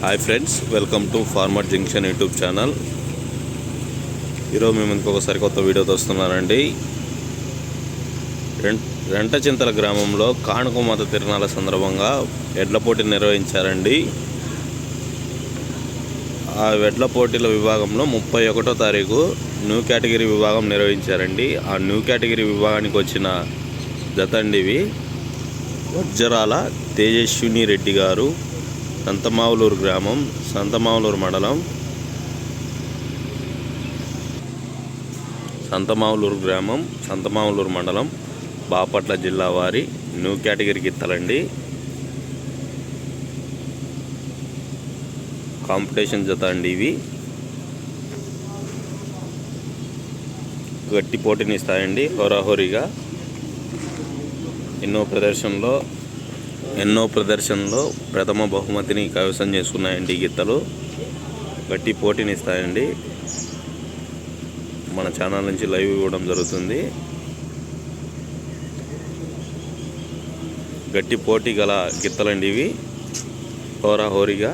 Hi friends, welcome to farmer junction YouTube channel. ఈరోజు మేము ఇంకొకసారి కొత్త వీడియోతో వస్తున్నానండి. రెంటచింతల గ్రామంలో కాణుకమాత తిరునాళ్ళ సందర్భంగా ఎడ్ల పోటీ నిర్వహించారండి. ఆ ఎడ్ల పోటీల విభాగంలో 31వ తారీఖు న్యూ కేటగిరీ విభాగం నిర్వహించారండి. ఆ న్యూ కేటగిరీ విభాగానికి వచ్చిన జతండివి వజ్రాల తేజస్విని రెడ్డి గారు, సంతమావులూరు గ్రామం, సంతమావులూరు మండలం, సంతమావులూరు మండలం, బాపట్ల జిల్లా వారి న్యూ కేటగిరీ గిత్తలండి. కాంపిటీషన్ జత అండి. ఇవి గట్టి పోటీని ఇస్తాయండి. హోరాహోరీగా ఎన్నో ప్రదర్శనలో ప్రథమ బహుమతిని కైవసం చేసుకున్నాయండి. ఈ గిత్తలు గట్టి పోటీని ఇస్తాయండి. మన ఛానల్ నుంచి లైవ్ ఇవ్వడం జరుగుతుంది. గట్టి పోటీ గల గిత్తలండి ఇవి. హోరాహోరీగా